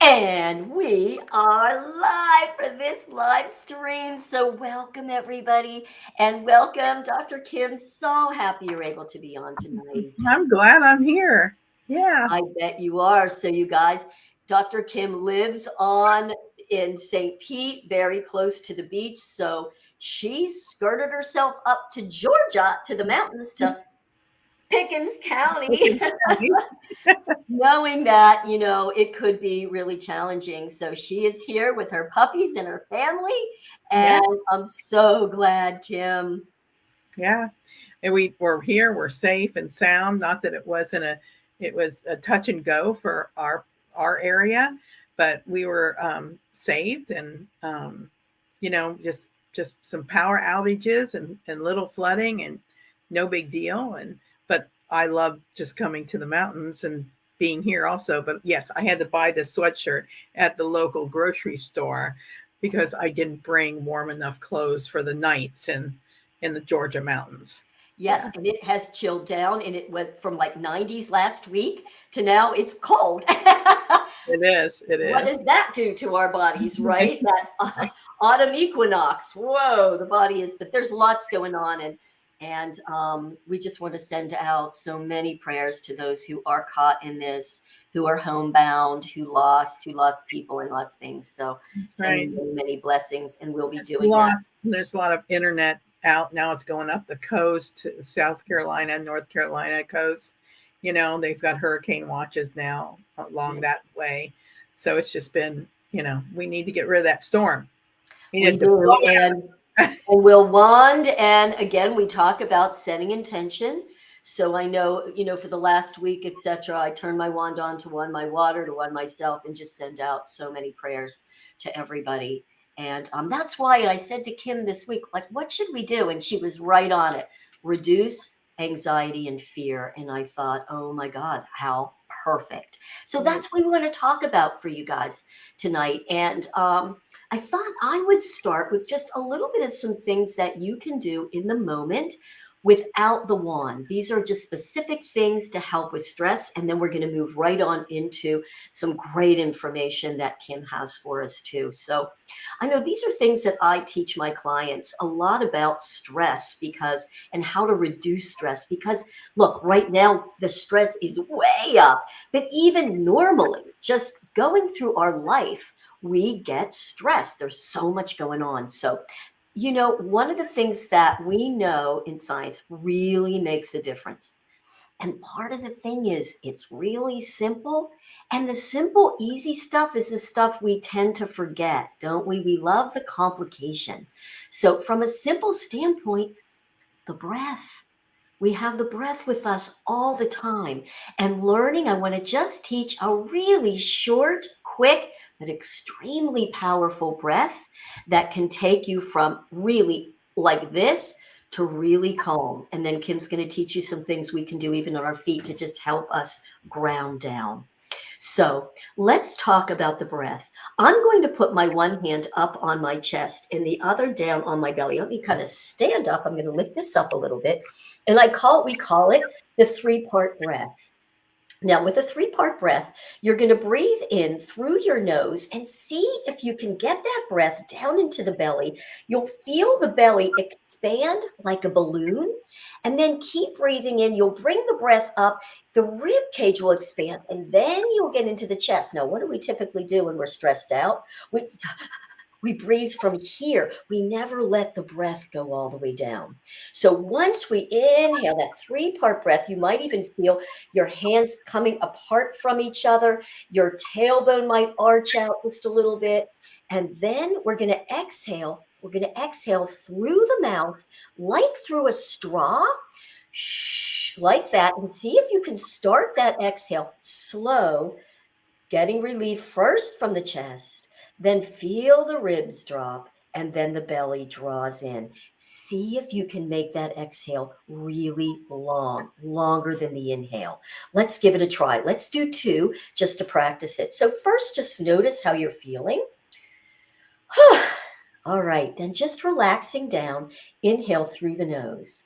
And we are live for this live stream. So, welcome everybody and welcome Dr. Kim. So happy you're able to be on tonight. I'm glad I'm here. Yeah. I bet you are. So, you guys, Dr. Kim lives on in St. Pete, very close to the beach. So, she skirted herself up to Georgia, to the mountains, to Pickens County. Pickens County. Knowing that, it could be really challenging. So she is here with her puppies and her family. And Yes. I'm so glad, Kim. Yeah. And we're here. We're safe and sound. Not that it was a touch and go for our area, but we were saved and just some power outages and little flooding and no big deal. But I love just coming to the mountains and being here also. But yes, I had to buy the sweatshirt at the local grocery store because I didn't bring warm enough clothes for the nights in the Georgia mountains. Yes, Yeah. and it has chilled down and it went from like 90s last week to now it's cold. It is. It What is. does that do to our bodies, right? Right. That autumn equinox. Whoa, the body is, but there's lots going on. And we just want to send out so many prayers to those who are caught in this, who are homebound, who lost people and lost things. So Right. sending many, many blessings, and we'll be There's doing that. lots. There's a lot of internet out now. It's going up the coast to South Carolina, North Carolina coast. They've got hurricane watches now along that way. So it's just been, we need to get rid of that storm. We We need it to blow do. And we'll wand. And again, we talk about setting intention. So I know, for the last week, etc., I turn my wand on to one my water, to one myself, and just send out so many prayers to everybody. And that's why I said to Kim this week, like, what should we do? And she was right on it. Reduce anxiety and fear. And I thought, oh my God, how perfect. So right. that's what we want to talk about for you guys tonight. And I thought I would start with just a little bit of some things that you can do in the moment without the wand. These are just specific things to help with stress. And then we're going to move right on into some great information that Kim has for us too. So I know these are things that I teach my clients a lot about stress and how to reduce stress because look, right now the stress is way up, but even normally just going through our life, we get stressed. There's so much going on. So, one of the things that we know in science really makes a difference. And part of the thing is, it's really simple. And the simple, easy stuff is the stuff we tend to forget, don't we? We love the complication. So, from a simple standpoint, the breath. We have the breath with us all the time. And learning, I want to just teach a really short, quick, but extremely powerful breath that can take you from really like this to really calm. And then Kim's going to teach you some things we can do even on our feet to just help us ground down. So let's talk about the breath. I'm going to put my one hand up on my chest and the other down on my belly. Let me kind of stand up. I'm going to lift this up a little bit. And we call it the 3-part breath. Now, with a 3-part breath, you're going to breathe in through your nose and see if you can get that breath down into the belly. You'll feel the belly expand like a balloon, and then keep breathing in. You'll bring the breath up, the rib cage will expand, and then you'll get into the chest. Now, what do we typically do when we're stressed out? We breathe from here. We never let the breath go all the way down. So once we inhale that 3-part breath, you might even feel your hands coming apart from each other. Your tailbone might arch out just a little bit. And then we're going to exhale. We're going to exhale through the mouth, like through a straw, like that. And see if you can start that exhale slow, getting relief first from the chest. Then feel the ribs drop and then the belly draws in. See if you can make that exhale really long, longer than the inhale. Let's give it a try. Let's do 2 just to practice it. So first, just notice how you're feeling. All right, then just relaxing down. Inhale through the nose.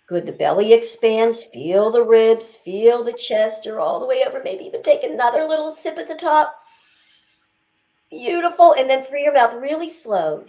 Good. The belly expands. Feel the ribs, feel the chest. You're all the way over. Maybe even take another little sip at the top. Beautiful. And then through your mouth, really slow.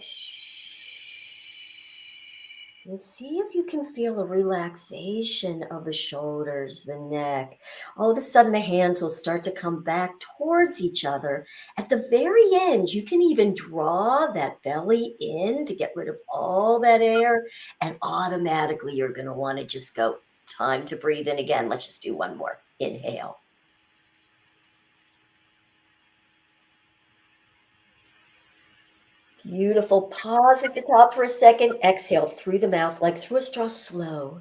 And see if you can feel a relaxation of the shoulders, the neck. All of a sudden, the hands will start to come back towards each other. At the very end, you can even draw that belly in to get rid of all that air. And automatically, you're going to want to just go, time to breathe in again. Let's just do one more. Inhale. Beautiful. Pause at the top for a second. Exhale through the mouth, like through a straw, slow.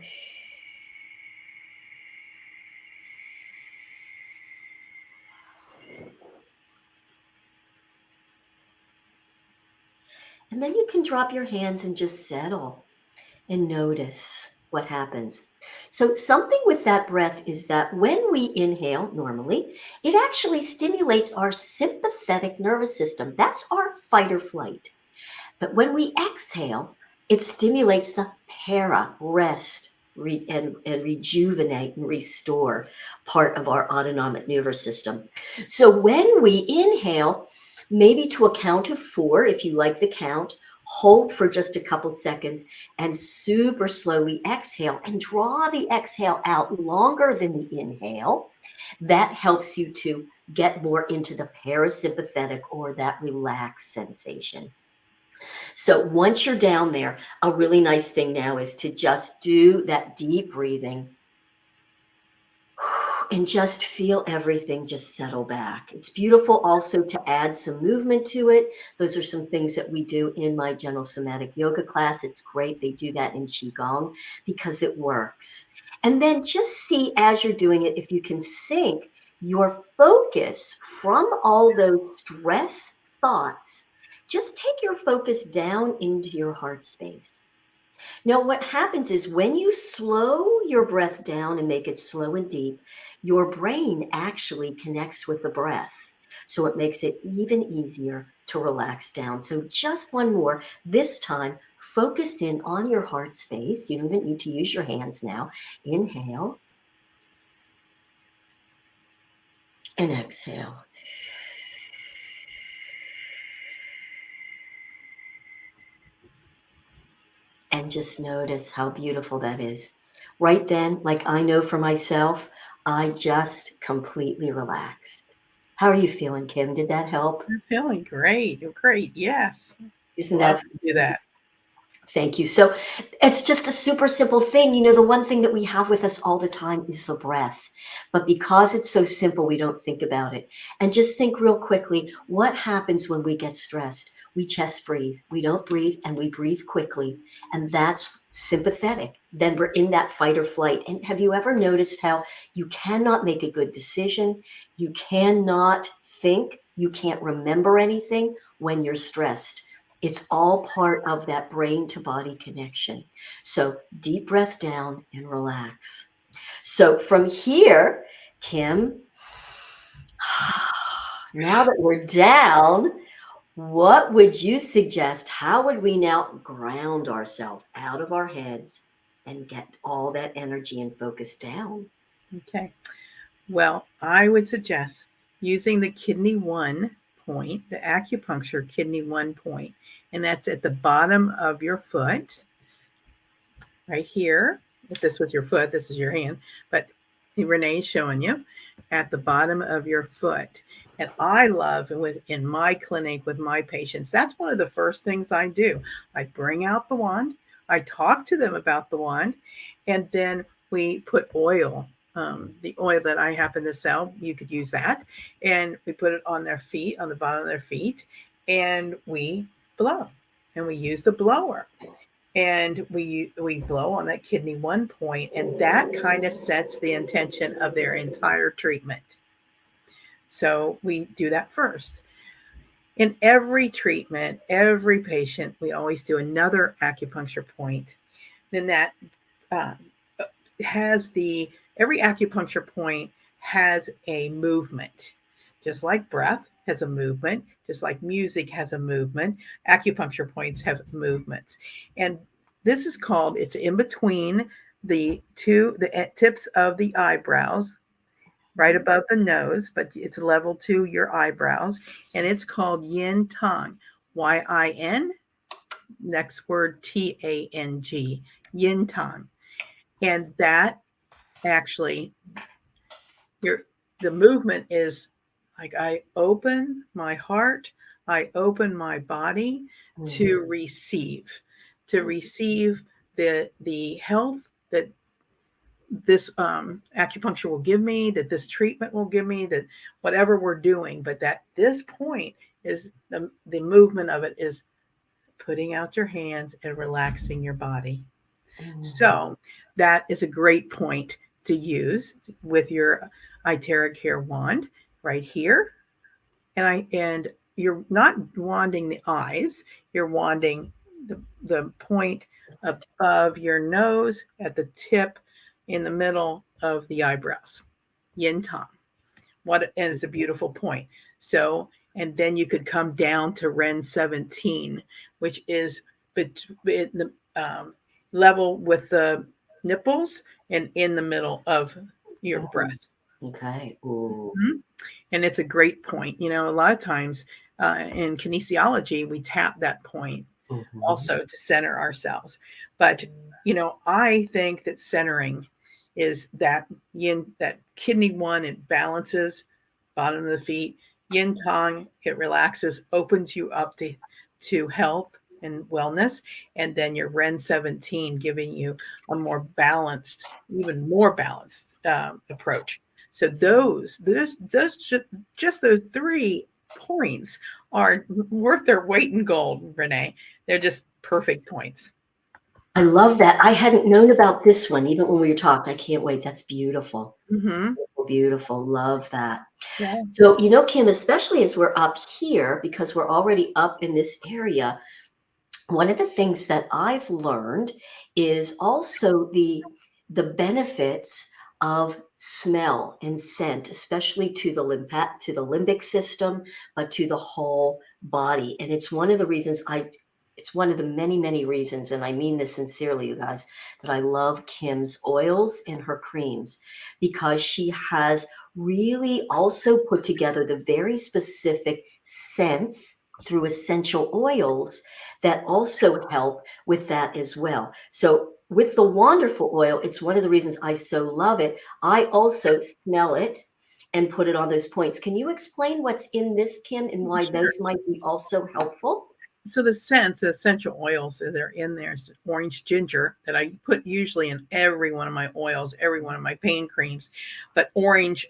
And then you can drop your hands and just settle and notice what happens. So, something with that breath is that when we inhale normally, it actually stimulates our sympathetic nervous system. That's our fight or flight. But when we exhale, it stimulates the para, rest, and rejuvenate and restore part of our autonomic nervous system. So when we inhale, maybe to a count of 4, if you like the count, hold for just a couple seconds and super slowly exhale and draw the exhale out longer than the inhale. That helps you to get more into the parasympathetic or that relaxed sensation. So once you're down there, a really nice thing now is to just do that deep breathing and just feel everything just settle back. It's beautiful also to add some movement to it. Those are some things that we do in my gentle somatic yoga class. It's great. They do that in Qigong because it works. And then just see as you're doing it if you can sync your focus from all those stress thoughts. Just take your focus down into your heart space. Now, what happens is when you slow your breath down and make it slow and deep, your brain actually connects with the breath. So it makes it even easier to relax down. So just one more. This time, focus in on your heart space. You don't even need to use your hands now. Inhale and exhale. And just notice how beautiful that is. Right then, like I know for myself, I just completely relaxed. How are you feeling, Kim? Did that help? I'm feeling great. You're great. Yes. Isn't Love that to do that. Thank you. So it's just a super simple thing. You know, the one thing that we have with us all the time is the breath. But because it's so simple, we don't think about it. And just think real quickly what happens when we get stressed? We chest breathe. We don't breathe and we breathe quickly. And that's sympathetic. Then we're in that fight or flight. And have you ever noticed how you cannot make a good decision? You cannot think. You can't remember anything when you're stressed. It's all part of that brain to body connection. So deep breath down and relax. So from here, Kim, now that we're down, what would you suggest? How would we now ground ourselves out of our heads and get all that energy and focus down? Okay. Well, I would suggest using the kidney 1 point, the acupuncture kidney 1 point, and that's at the bottom of your foot, right here. If this was your foot, this is your hand, but Renee's showing you at the bottom of your foot. And I love in my clinic with my patients, that's one of the first things I do. I bring out the wand, I talk to them about the wand, and then we put oil, the oil that I happen to sell, you could use that. And we put it on their feet, on the bottom of their feet, and we blow. And we use the blower. And we blow on that kidney 1 point, and that kind of sets the intention of their entire treatment. So we do that first. In every treatment, every patient, we always do another acupuncture point. Then that uh, every acupuncture point has a movement, just like breath has a movement, just like music has a movement, acupuncture points have movements. And this is called, it's in between the tips of the eyebrows right above the nose, but it's level to your eyebrows, and it's called yin tang. Yin, next word Tang, yin tang. And that actually, your the movement is like I open my heart, I open my body Mm. to receive, to receive the health that this acupuncture will give me, that this treatment will give me, that whatever we're doing. But that this point is the movement of it is putting out your hands and relaxing your body. Mm. So that is a great point to use with your iteracare wand right here. And you're not wanding the eyes, you're wanding the point above your nose at the tip in the middle of the eyebrows. Yin tang. What and it's a beautiful point. So and then you could come down to Ren 17, which is in the level with the nipples and in the middle of your Mm. breast. Okay. Ooh. Mhm. And it's a great point. You know, a lot of times in kinesiology, we tap that point Mhm. also to center ourselves. But, you know, I think that centering is that yin, that kidney one, it balances bottom of the feet. Yin tang, it relaxes, opens you up to health and wellness. And then your Ren 17 giving you a more balanced, even more balanced approach. So just those 3 points are worth their weight in gold, Renee. They're just perfect points. I love that. I hadn't known about this one, even when we were talking. I can't wait. That's beautiful. Mm-hmm. Beautiful, beautiful. Love that. Yeah. So, Kim, especially as we're up here, because we're already up in this area, one of the things that I've learned is also the benefits of smell and scent, especially to the limbic system, but to the whole body. And it's one of the many, many reasons, and I mean this sincerely, you guys, that I love Kim's oils and her creams because she has really also put together the very specific scents through essential oils that also help with that as well. So with the wonderful oil, it's one of the reasons I so love it. I also smell it and put it on those points. Can you explain what's in this, Kim, and why Sure. those might be also helpful? So the essential oils that are in there is orange ginger that I put usually in every one of my oils, every one of my pain creams. But orange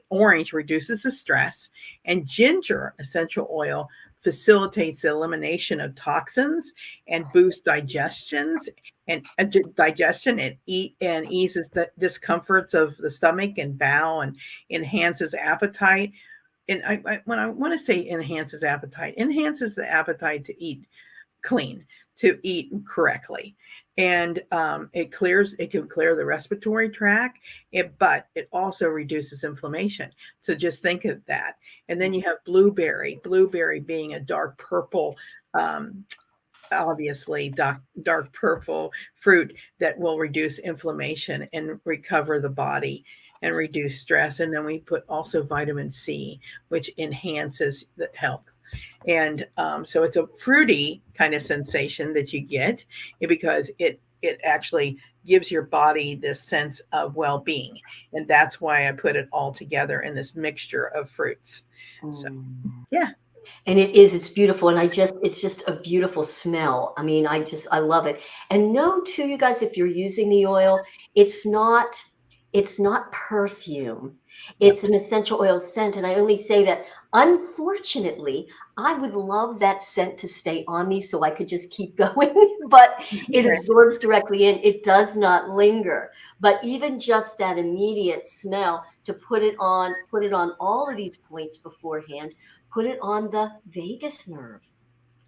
reduces the stress, and ginger essential oil facilitates the elimination of toxins and boosts digestion and eat and eases the discomforts of the stomach and bowel and enhances appetite. And when I want to say enhances the appetite to eat clean, to eat correctly. And it can clear the respiratory tract, but it also reduces inflammation. So just think of that. And then you have blueberry being a dark purple, um, obviously dark purple fruit that will reduce inflammation and recover the body and reduce stress. And then we put also vitamin C, which enhances the health. And so it's a fruity kind of sensation that you get because it actually gives your body this sense of well-being, and that's why I put it all together in this mixture of fruits. So Mm. yeah. And it's beautiful. And it's just a beautiful smell. I mean, I love it. And know too, you guys, if you're using the oil, it's not, it's not perfume. Yep. It's an essential oil scent. And I only say that, unfortunately, I would love that scent to stay on me so I could just keep going, but it Okay. absorbs directly in. It does not linger. But even just that immediate smell to put it on all of these points beforehand, put it on the vagus nerve.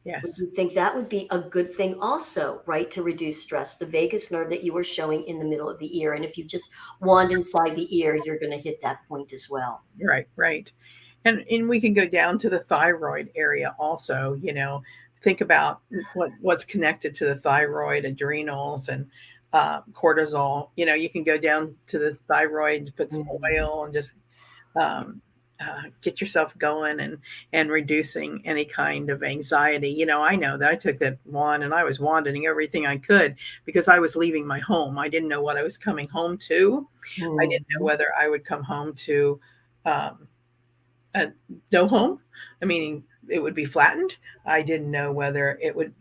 Would Yes. you think that would be a good thing also, right, to reduce stress? The vagus nerve that you were showing in the middle of the ear. And if you just wand inside the ear, you're going to hit that point as well. Right. Right. And we can go down to the thyroid area also. You know, think about what's connected to the thyroid, adrenals, and cortisol. You can go down to the thyroid, put some Mhm. oil, and just um, get yourself going and reducing any kind of anxiety. I know that I took that wand and I was wanding everything I could because I was leaving my home. I didn't know what I was coming home to. I didn't know Mhm. whether I would come home to um, a no home. I mean, it would be flattened. I didn't know whether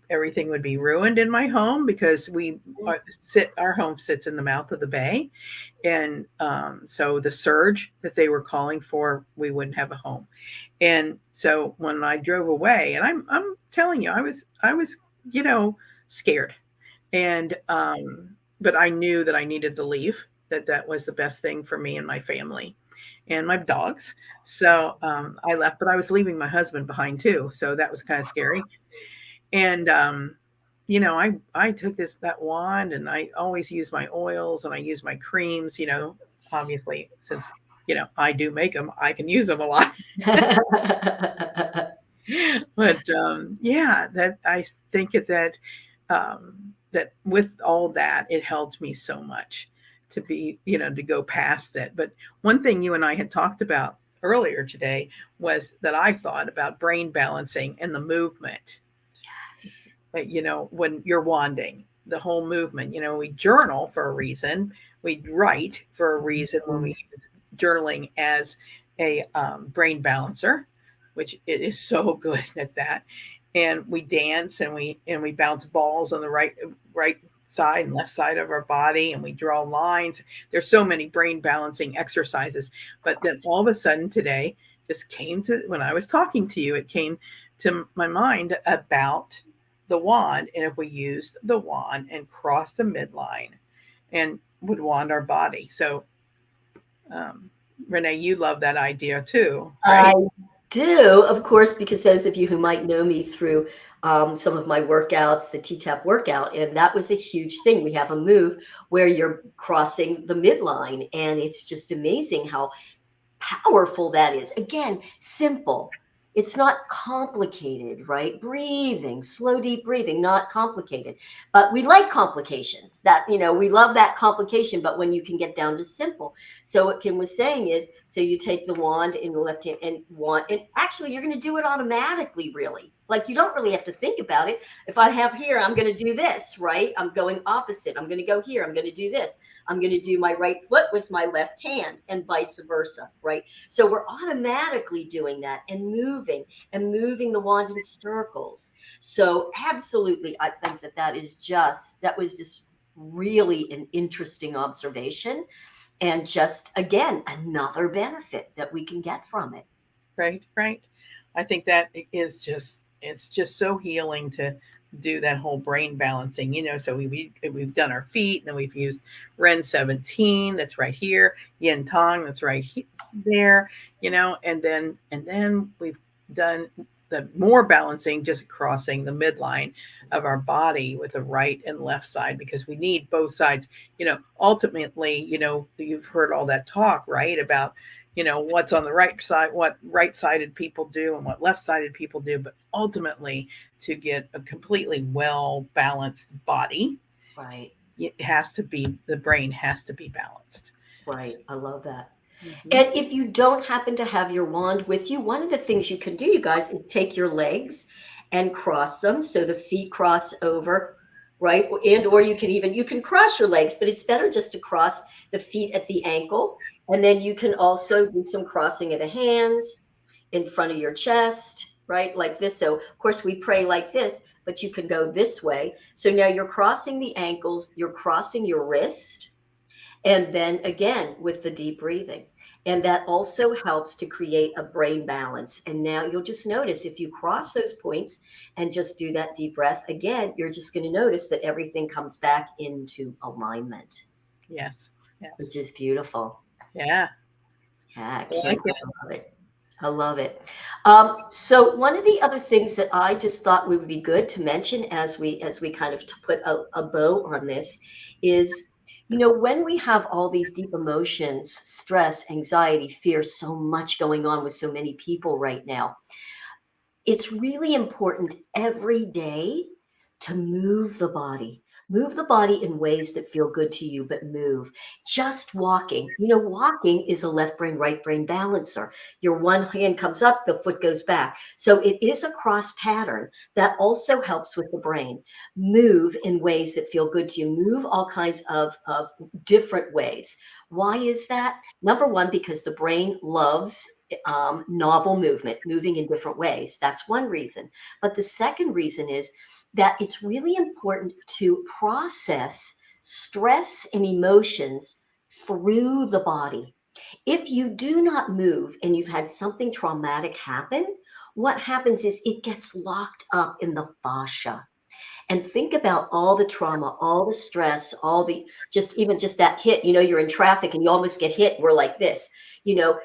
everything would be ruined in my home because our home sits in the mouth of the bay, and so the surge that they were calling for, we wouldn't have a home. And so when I drove away, and I'm telling you, I was you know scared, and but I knew that I needed to leave. That was the best thing for me and my family and my dogs. So I left, but I was leaving my husband behind too. So that was kind of scary. And I took that wand, and I always use my oils and I use my creams. Obviously, since I do make them, I can use them a lot. But yeah, that I think um, that with all that, it helped me so much to go past it. But one thing you and I had talked about earlier today was that I thought about brain balancing and the movement. When you're wanding, the whole movement. We journal for a reason. We write for a reason when we use journaling as a brain balancer, which it is so good at that. And we dance and we bounce balls on the right side and left side of our body, and we draw lines. There's so many brain balancing exercises. But then all of a sudden today, just came to when I was talking to you, it came to my mind about the wand, and if we used the wand and crossed the midline and would wand our body. So um, Renee, you love that idea too, I right? do, of course, because those of you who might know me through some of my workouts, the T-tap workout, and that was a huge thing. We have a move where you're crossing the midline, and it's just amazing how powerful that is. Again, simple. It's not complicated, right? Breathing, slow, deep breathing, not complicated. But we like complications. We love that complication, but when you can get down to simple. So what Kim was saying is, so you take the wand in the left hand and actually you're going to do it automatically, really. Like you don't really have to think about it. If I have here, I'm going to do this, right? I'm going opposite. I'm going to go here. I'm going to do this. I'm going to do my right foot with my left hand and vice versa, right? So we're automatically doing that and moving the wand in circles. So absolutely, I think that was just really an interesting observation and just again another benefit that we can get from it. Right, right. I think that is it's just so healing to do that whole brain balancing. So we've done our feet, and then we've used Ren 17, that's right here, Yin Tong, that's there. And then we've done the more balancing, just crossing the midline of our body with the right and left side, because we need both sides. Ultimately, you've heard all that talk, right, about what's on the right side, what right-sided people do and what left-sided people do. But ultimately, to get a completely well balanced body, Right, the brain has to be balanced. right. I love that. Mhm. And if you don't happen to have your wand with you, one of the things you can do, you guys, is take your legs and cross them so the feet cross over, right? And or you can cross your legs, but it's better just to cross the feet at the ankle. And then you can also do some crossing of the hands in front of your chest, right? Like this. So of course we pray like this, but you can go this way. So now you're crossing the ankles, you're crossing your wrist, and then again with the deep breathing. And that also helps to create a brain balance. And now you'll just notice if you cross those points and just do that deep breath again, you're just going to notice that everything comes back into alignment, Yes, yes, which is beautiful. yeah, Yeah, I Kim, like it. I love it. I love it. So one of the other things that I just thought would be good to mention as we kind of put a bow on this is, when we have all these deep emotions, stress, anxiety, fear, so much going on with so many people right now, it's really important every day to move the body, Move the body in ways that feel good to you, but move. Just walking. Walking is a left brain, right brain balancer. Your one hand comes up, the foot goes back. So it is a cross pattern that also helps with the brain. Move in ways that feel good to you. Move all kinds of different ways. Why is that? Number one, because the brain loves novel movement, moving in different ways. That's one reason. But the second reason is that it's really important to process stress and emotions through the body. If you do not move and you've had something traumatic happen, what happens is it gets locked up in the fascia. And think about all the trauma, all the stress, all the even just that hit. You're in traffic and you almost get hit. We're like this, you know,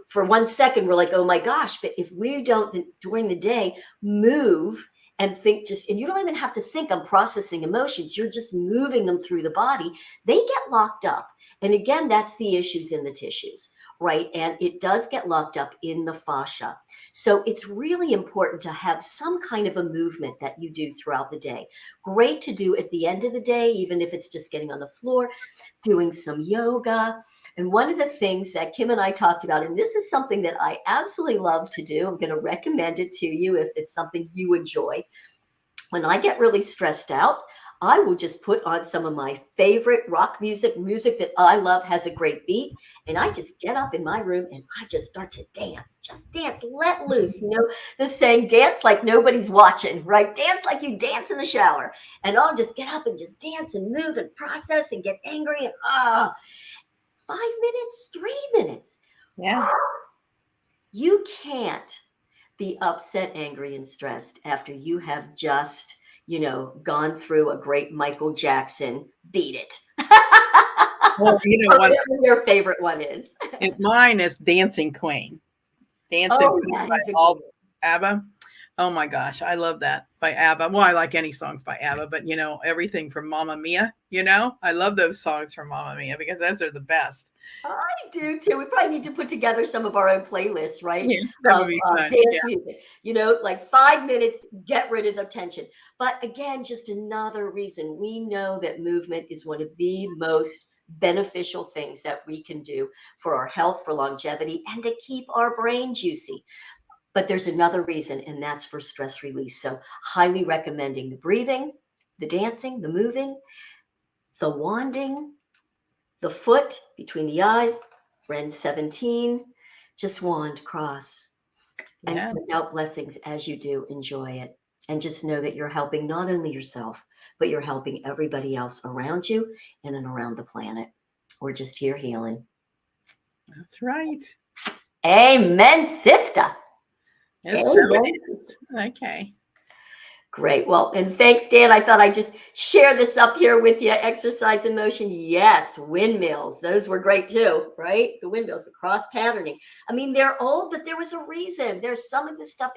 for 1 second, we're like, oh my gosh. But if we don't during the day move and think, and you don't even have to think I'm processing emotions, you're just moving them through the body, they get locked up. And again, that's the issues in the tissues, right? And it does get locked up in the fascia. So it's really important to have some kind of a movement that you do throughout the day. Great to do at the end of the day, even if it's just getting on the floor, doing some yoga. And one of the things that Kim and I talked about, and this is something that I absolutely love to do, I'm going to recommend it to you if it's something you enjoy. When I get really stressed out, I will just put on some of my favorite rock music that I love, has a great beat. And I just get up in my room and I just start to dance, just dance, let loose. The saying, dance like nobody's watching, right? Dance like you dance in the shower. And I'll just get up and just dance and move and process and get angry. And 5 minutes, 3 minutes. Yeah. You can't be upset, angry, and stressed after you have just gone through a great Michael Jackson Beat It. Well, you know what? Whatever your favorite one is. Mine is Dancing Queen. Dancing Queen by ABBA. Oh my gosh, I love that by ABBA. Well, I like any songs by ABBA, but everything from Mamma Mia, I love those songs from Mamma Mia because those are the best. I do too. We probably need to put together some of our own playlists, right? Yeah, that would be fun. Dance music, like 5 minutes, get rid of the tension. But again, just another reason we know that movement is one of the most beneficial things that we can do for our health, for longevity, and to keep our brain juicy. But there's another reason, and that's for stress release. So highly recommending the breathing, the dancing, the moving, the wanding, the foot between the eyes, Ren 17, just wand, cross, and send out blessings as you do. Enjoy it. And just know that you're helping not only yourself, but you're helping everybody else around you and around the planet. We're just here healing. That's right. Amen, sister. Okay. Great. Well, and thanks, Dan. I thought I'd just share this up here with you. Exercise in motion. Yes. Windmills. Those were great too, right? The windmills, the cross patterning. I mean, they're old, but there was a reason. There's some of this stuff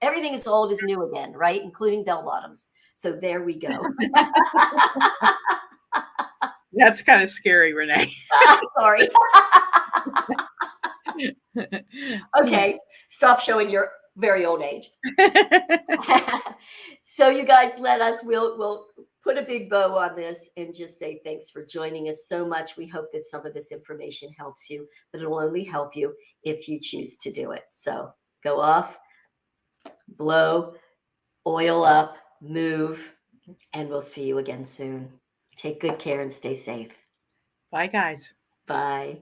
everything is old is new again, right? Including bell bottoms. So there we go. That's kind of scary, Renee. Sorry. Okay. Stop showing your very old age. So you guys we'll put a big bow on this and just say thanks for joining us so much. We hope that some of this information helps you, but it will only help you if you choose to do it. So go off, blow, oil up, move, and we'll see you again soon. Take good care and stay safe. Bye, guys. Bye.